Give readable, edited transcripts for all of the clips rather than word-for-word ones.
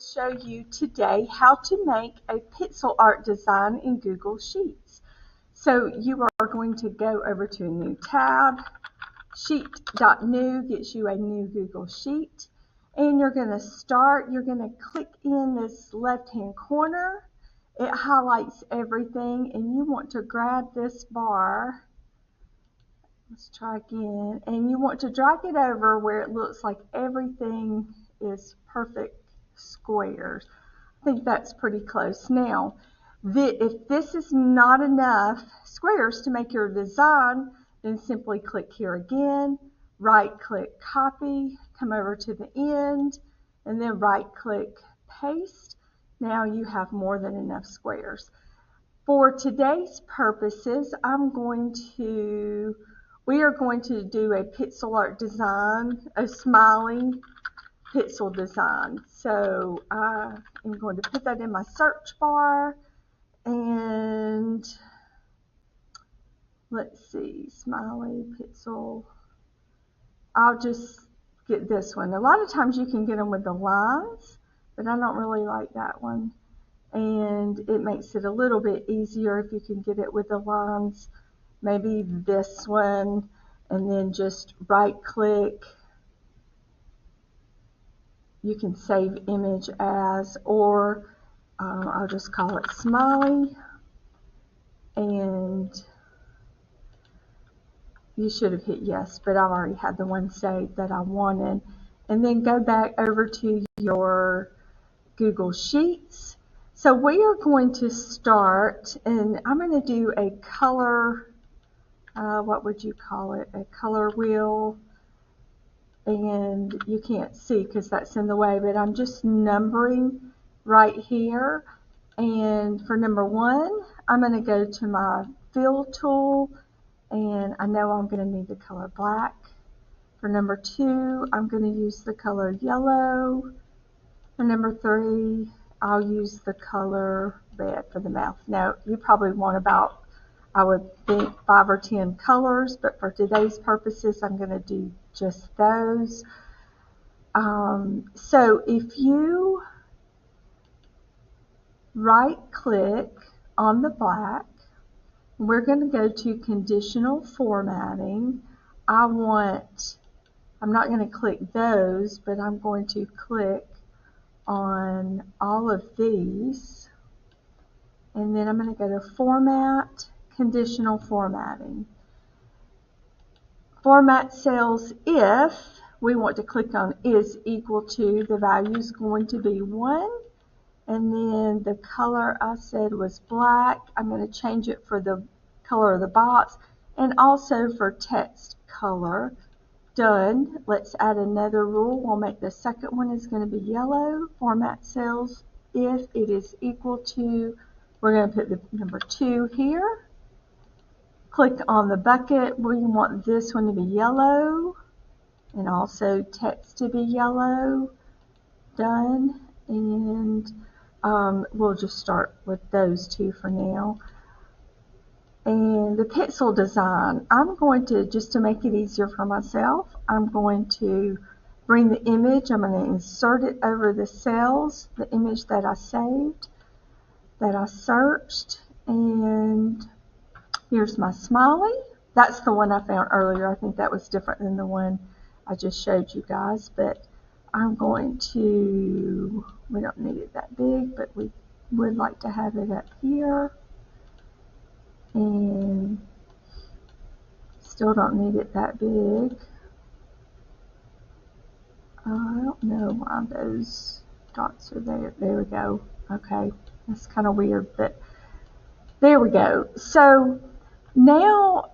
to show you today how to make a pixel art design in Google Sheets. So you are going to go over to a new tab. Sheet.new gets you a new Google Sheet. And you're going to click in this left-hand corner. It highlights everything, and you want to grab this bar. Let's try again. And you want to drag it over where it looks like everything is perfect squares. I think that's pretty close. Now, if this is not enough squares to make your design, then simply click here again, right-click copy, come over to the end, and then right-click paste. Now you have more than enough squares. For today's purposes, we are going to do a pixel art design, a smiley pixel design. So I am going to put that in my search bar, and let's see, smiley pixel. I'll just get this one. A lot of times you can get them with the lines, but I don't really like that one. And it makes it a little bit easier if you can get it with the lines. Maybe this one, and then just right click. You can save image as, or I'll just call it smiley, and you should have hit yes, but I've already had the one saved that I wanted. And then go back over to your Google Sheets. So we are going to start, and I'm going to do a color, what would you call it, a color wheel. And you can't see because that's in the way, but I'm just numbering right here. And for number 1, I'm going to go to my fill tool, and I know I'm going to need the color black. For number 2, I'm going to use the color yellow. For number 3, I'll use the color red for the mouth. Now, you probably want about, I would think, 5 or 10 colors, but for today's purposes, I'm going to do just those. So if you right-click on the black, we're going to go to conditional formatting. I'm not going to click those, but I'm going to click on all of these, and then I'm going to go to format, conditional formatting. Format cells if we want to click on is equal to, the value is going to be 1, and then the color I said was black. I'm going to change it for the color of the box, and also for text color. Done. Let's add another rule. We'll make the second one is going to be yellow. Format cells if it is equal to, we're going to put the number 2 here. Click on the bucket. We want this one to be yellow, and also text to be yellow. Done. And we'll just start with those 2 for now. And the pixel design, I'm going to, just to make it easier for myself, I'm going to bring the image, I'm going to insert it over the cells, the image that I saved, that I searched, and here's my smiley. That's the one I found earlier. I think that was different than the one I just showed you guys, but I'm going to, we don't need it that big, but we would like to have it up here. And still don't need it that big. I don't know why those dots are there. There we go. Okay, that's kind of weird, but there we go. So now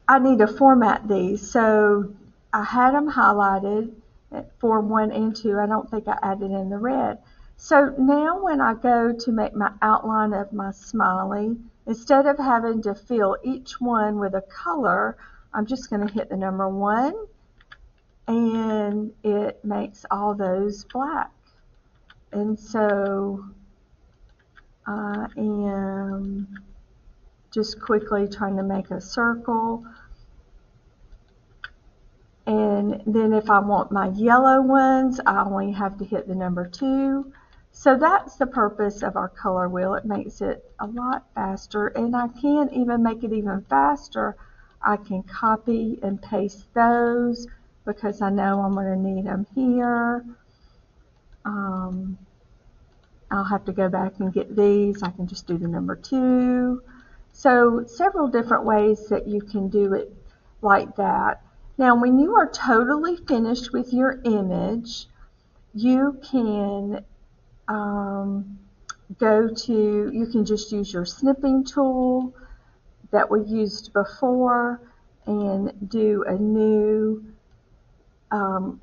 I need to format these. So I had them highlighted at Form 1 and 2. I don't think I added in the red. So now when I go to make my outline of my smiley, instead of having to fill each one with a color, I'm just going to hit the number 1, and it makes all those black. And so I am just quickly trying to make a circle. And then if I want my yellow ones, I only have to hit the number 2. So that's the purpose of our color wheel. It makes it a lot faster, and I can even make it even faster. I can copy and paste those because I know I'm going to need them here. I'll have to go back and get these. I can just do the number 2. So several different ways that you can do it like that. Now when you are totally finished with your image, you can you can just use your snipping tool that we used before and do a new, and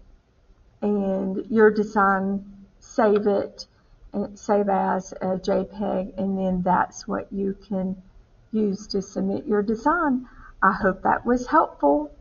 your design, save it, and save as a JPEG, and then that's what you can use to submit your design. I hope that was helpful.